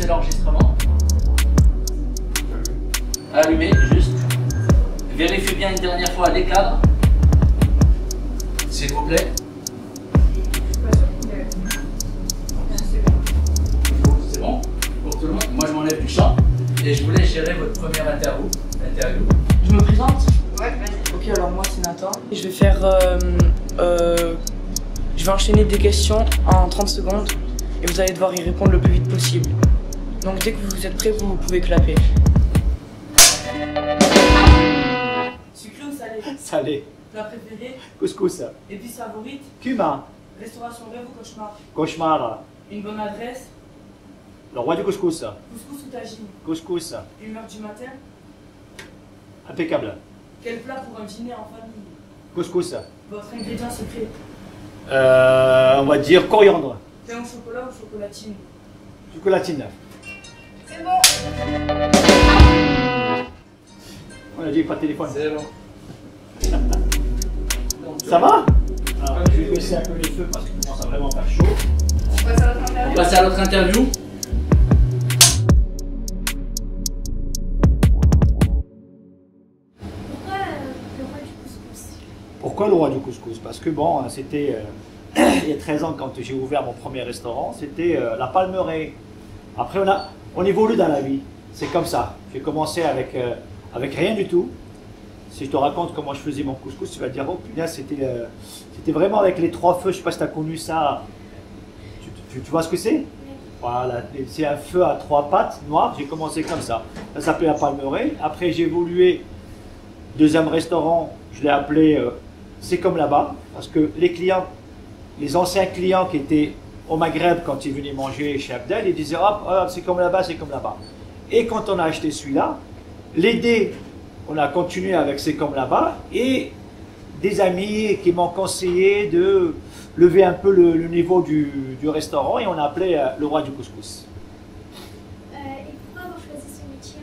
lancer l'enregistrement. Allumez, juste. Vérifiez bien une dernière fois les cadres. S'il vous plaît. C'est bon pour tout le monde. Moi je m'enlève du champ et je vous laisse gérer votre première interview. Je me présente? Ouais, vas-y. Ok, alors moi c'est Nathan. Je vais faire. Je vais enchaîner des questions en 30 secondes et vous allez devoir y répondre le plus vite possible. Donc dès que vous êtes prêts, vous pouvez clapper. Sucré ou salé? Salé. Plat préféré? Couscous. Épice favorite? Cumin. Restauration rêve ou cauchemar? Cauchemar. Une bonne adresse? Le roi du couscous. Couscous ou tagine? Couscous. Humeur du matin? Impeccable. Quel plat pour un dîner en famille? Couscous. Votre ingrédient secret? On va dire coriandre. Pain au chocolat ou chocolatine? Chocolatine. C'est bon. On a dit pas de téléphone. C'est bon. Ça va? Alors, je vais baisser un peu les feux parce qu'il commence à vraiment faire chaud. On passe à l'autre interview. On passe à l'autre interview. Pourquoi le roi du couscous? Parce que bon, c'était il y a 13 ans quand j'ai ouvert mon premier restaurant, c'était la Palmeraie. Après on évolue dans la vie, c'est comme ça. J'ai commencé avec rien du tout. Si je te raconte comment je faisais mon couscous, tu vas te dire oh putain, c'était vraiment avec les 3 feux, je sais pas si tu as connu ça. Tu vois ce que c'est? Voilà, c'est un feu à 3 pattes noires, j'ai commencé comme ça. Ça s'appelait la Palmeraie. Après j'ai évolué, deuxième restaurant, je l'ai appelé C'est comme là-bas, parce que les clients, les anciens clients qui étaient au Maghreb quand ils venaient manger chez Abdel, ils disaient oh, c'est comme là-bas, c'est comme là-bas. Et quand on a acheté celui-là, l'aider, on a continué avec C'est comme là-bas, et des amis qui m'ont conseillé de lever un peu le niveau du restaurant, et on a appelé le roi du couscous. Et pourquoi avoir choisi ce métier?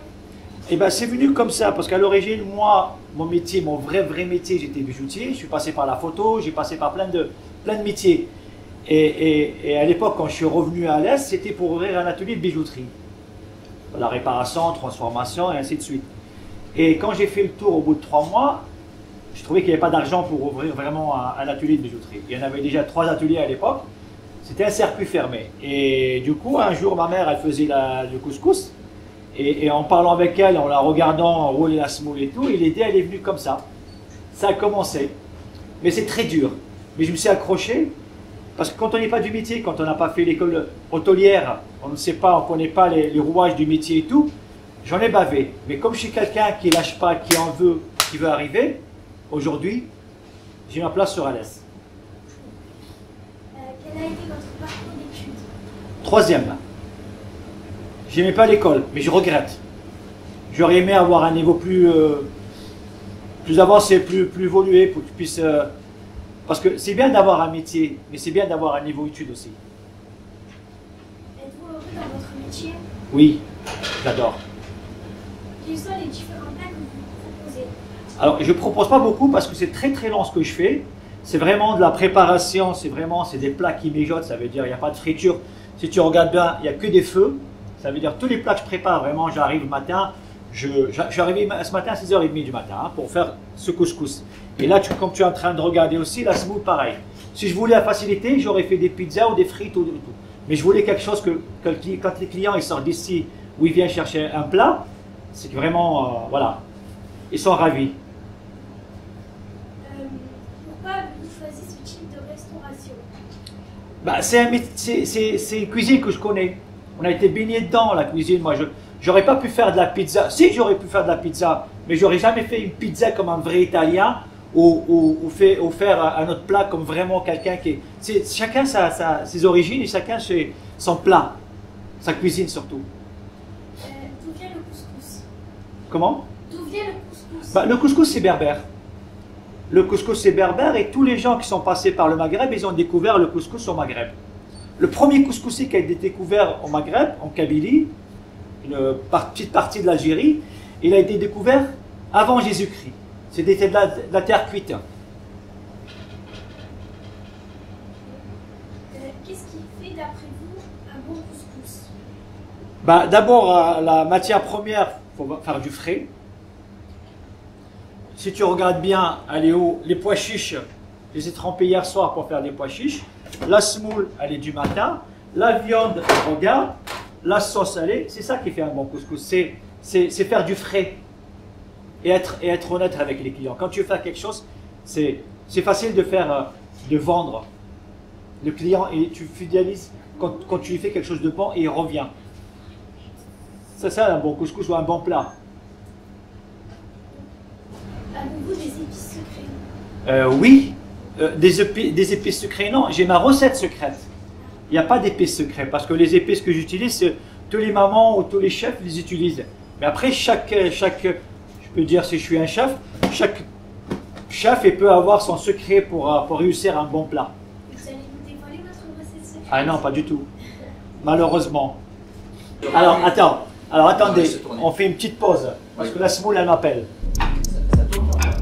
Et ben c'est venu comme ça, parce qu'à l'origine, moi, mon métier, mon vrai métier, j'étais bijoutier. Je suis passé par la photo, j'ai passé par plein de métiers. Et à l'époque, quand je suis revenu à l'Est, c'était pour ouvrir un atelier de bijouterie. La réparation, transformation, et ainsi de suite. Et quand j'ai fait le tour au bout de 3 mois, je trouvais qu'il n'y avait pas d'argent pour ouvrir vraiment un atelier de bijouterie. Il y en avait déjà 3 ateliers à l'époque. C'était un circuit fermé. Et du coup, un jour, ma mère, elle faisait le couscous. Et en parlant avec elle, en la regardant rouler la semoule et tout, l'idée, elle est venue comme ça. Ça a commencé. Mais c'est très dur. Mais je me suis accroché, parce que quand on n'est pas du métier, quand on n'a pas fait l'école hôtelière, on ne sait pas, on ne connaît pas les rouages du métier et tout, j'en ai bavé. Mais comme je suis quelqu'un qui ne lâche pas, qui en veut, qui veut arriver, aujourd'hui, j'ai ma place sur Alès. Quel a été votre parcours d'études? 3e. J'aimais pas l'école, mais je regrette. J'aurais aimé avoir un niveau plus avancé, plus évolué, pour que tu puisses... parce que c'est bien d'avoir un métier, mais c'est bien d'avoir un niveau études aussi. Êtes-vous heureux dans votre métier? Oui, j'adore. Quels sont les différents plats que vous proposez? Alors, je ne propose pas beaucoup parce que c'est très lent ce que je fais. C'est vraiment de la préparation, c'est des plats qui mijotent, ça veut dire il n'y a pas de friture. Si tu regardes bien, il n'y a que des feux. Ça veut dire tous les plats que je prépare, vraiment, j'arrive le matin, je suis arrivé ce matin à 6h30 du matin pour faire ce couscous. Et là, comme tu es en train de regarder aussi, la semoule, pareil. Si je voulais la facilité, j'aurais fait des pizzas ou des frites ou tout. Mais je voulais quelque chose que quand les clients ils sortent d'ici ou ils viennent chercher un plat, c'est que vraiment, voilà, ils sont ravis. Pourquoi avez-vous choisi ce type de restauration? Bah, c'est une cuisine que je connais. On a été baigné dedans, la cuisine. Moi, j'aurais pas pu faire de la pizza. Si, j'aurais pu faire de la pizza, mais j'aurais jamais fait une pizza comme un vrai Italien ou faire un autre plat comme vraiment quelqu'un qui est... Chacun ses origines et chacun son plat, sa cuisine surtout. D'où vient le couscous? Comment? D'où vient le couscous? Bah, le couscous, c'est berbère. Le couscous, c'est berbère et tous les gens qui sont passés par le Maghreb, ils ont découvert le couscous au Maghreb. Le premier couscoussier qui a été découvert au Maghreb, en Kabylie, une petite partie de l'Algérie, il a été découvert avant Jésus-Christ. C'était de la terre cuite. Qu'est-ce qui fait, d'après vous, un bon couscous? Bah, d'abord, la matière première, il faut faire du frais. Si tu regardes bien, elle est où? Les pois chiches, je les ai trempés hier soir pour faire des pois chiches. La semoule, elle est du matin. La viande, regarde. La sauce, elle est. C'est ça qui fait un bon couscous. C'est faire du frais. Et être honnête avec les clients. Quand tu veux faire quelque chose, c'est facile de faire, de vendre. Le client, et tu fidélises quand tu lui fais quelque chose de bon et il revient. C'est ça un bon couscous ou un bon plat. Avez-vous des épices secrets? Oui, des épices secrets, non. J'ai ma recette secrète. Il n'y a pas d'épices secrets parce que les épices que j'utilise, tous les mamans ou tous les chefs les utilisent. Mais après, je peux dire si je suis un chef, chaque chef il peut avoir son secret pour réussir un bon plat. Vous allez nous dévoiler votre recette secrète? Ah non, pas du tout. Malheureusement. Alors, attendez, on fait une petite pause parce que la semoule, elle m'appelle. Ça tourne, genre.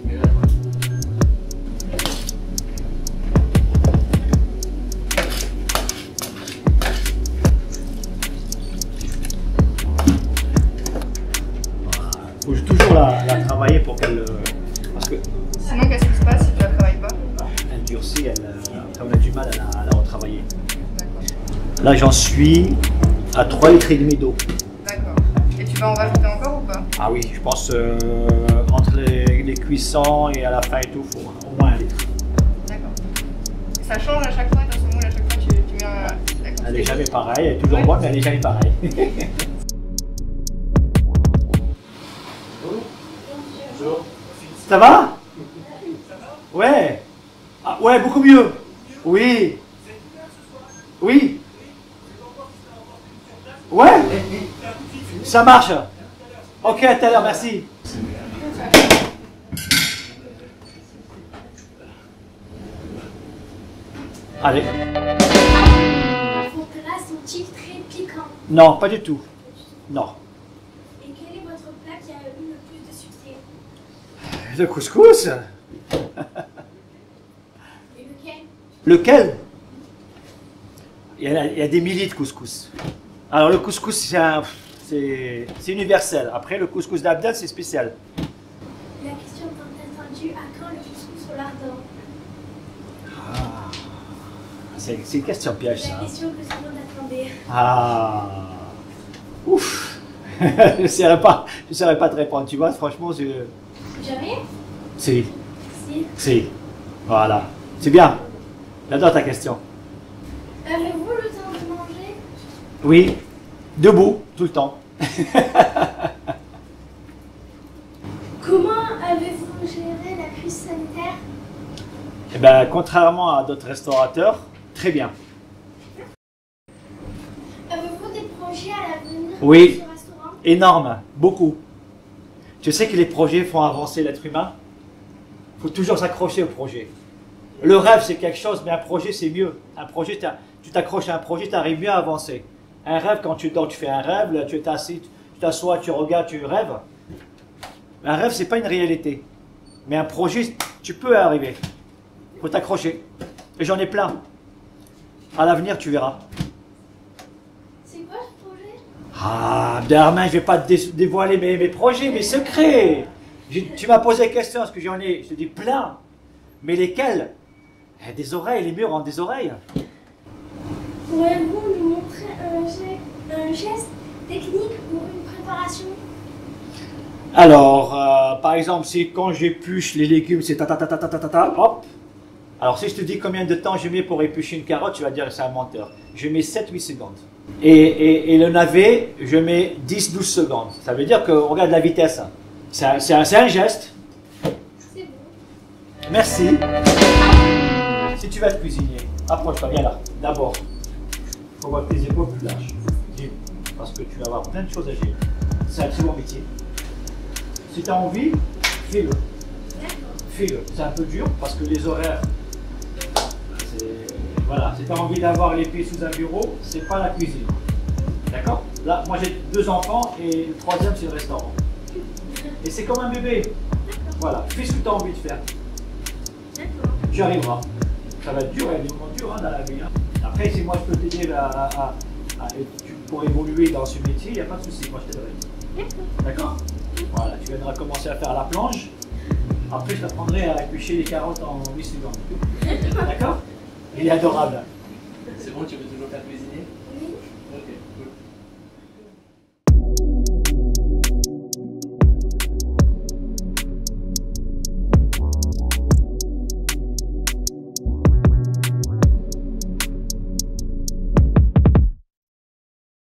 Mais là, Il faut toujours la travailler pour qu'elle... parce que Sinon, qu'est-ce qui se passe si tu la travailles pas? elle durcit, on a du mal à la retravailler. D'accord. Là, j'en suis à 3,5 litres d'eau. D'accord. Et tu vas en rajouter encore ou pas? Ah oui, je pense entre les cuissons et à la fin et tout, il faut au moins 1 litre. D'accord. Et ça change à chaque fois ta semoule, à chaque fois tu mets la quantité. Elle n'est jamais pareille, elle est toujours bonne, mais elle n'est jamais pareille. bonjour. Ça va? Ouais. Ah, ouais, beaucoup mieux. Oui. Oui. Ouais. Ça marche. Ok, à tout à l'heure, merci. Allez. Vos plats sont-ils très piquants? Non, pas du tout. Non. Et quel est votre plat qui a eu le plus de succès? Le couscous. Et lequel? Lequel? Il y a des milliers de couscous. Alors le couscous, c'est universel. Après, le couscous d'Abdel, c'est spécial. La question tant attendue, à quand le couscous au lardon? C'est une question piège, ça. La question que tout le monde attendait. Ah. Ouf. Je ne saurais pas te répondre, tu vois, franchement, Jamais? Si. Si. Voilà. C'est bien. J'adore ta question. Avez-vous le temps de manger? Oui. Debout, tout le temps. Comment avez-vous géré la crise sanitaire? Eh bien, contrairement à d'autres restaurateurs, très bien. Avez-vous des projets à l'avenir Oui. pour ce restaurant? Énorme, beaucoup. Tu sais que les projets font avancer l'être humain. Il faut toujours s'accrocher au projet. Le rêve, c'est quelque chose, mais un projet, c'est mieux. Un projet, tu t'accroches à un projet, tu arrives mieux à avancer. Un rêve, quand tu dors, tu fais un rêve, là, tu t'assois, tu regardes, tu rêves. Un rêve, c'est pas une réalité. Mais un projet, tu peux y arriver. Il faut t'accrocher. Et j'en ai plein. À l'avenir, tu verras. C'est quoi ce projet? Ah, Darmin, je vais pas te dévoiler mes projets, mes secrets. Tu m'as posé la question, parce que j'en ai, je te dis plein. Mais lesquels? Des oreilles, les murs ont des oreilles. Pourriez-vous nous montrer un geste technique ou une préparation? Alors, par exemple, si quand j'épluche les légumes, c'est ta, hop. Alors, si je te dis combien de temps je mets pour éplucher une carotte, tu vas dire que c'est un menteur. Je mets 7-8 secondes. Et le navet, je mets 10-12 secondes. Ça veut dire que, regarde la vitesse. C'est un geste. C'est bon. Merci. Si tu vas être cuisinier, approche-toi, viens là. D'abord, il faut avoir tes épaules plus larges. Parce que tu vas avoir plein de choses à gérer. C'est un très bon métier. Si tu as envie, fais-le. Fais-le. C'est un peu dur parce que les horaires, voilà. Si tu as envie d'avoir les pieds sous un bureau, c'est pas la cuisine. D'accord? Là, moi j'ai 2 enfants et le 3e c'est le restaurant. Et c'est comme un bébé. Voilà. Fais ce que tu as envie de faire. Tu arriveras. Ça va être dur, il y a des moments durs dans la vie. Après, si moi je peux t'aider et pour évoluer dans ce métier, il n'y a pas de souci, moi je t'aiderai. D'accord? Voilà, tu viendras commencer à faire la planche. Après, je t'apprendrai à éplucher les carottes en 8 secondes. D'accord? Il est adorable. C'est bon, tu veux toujours faire plaisir.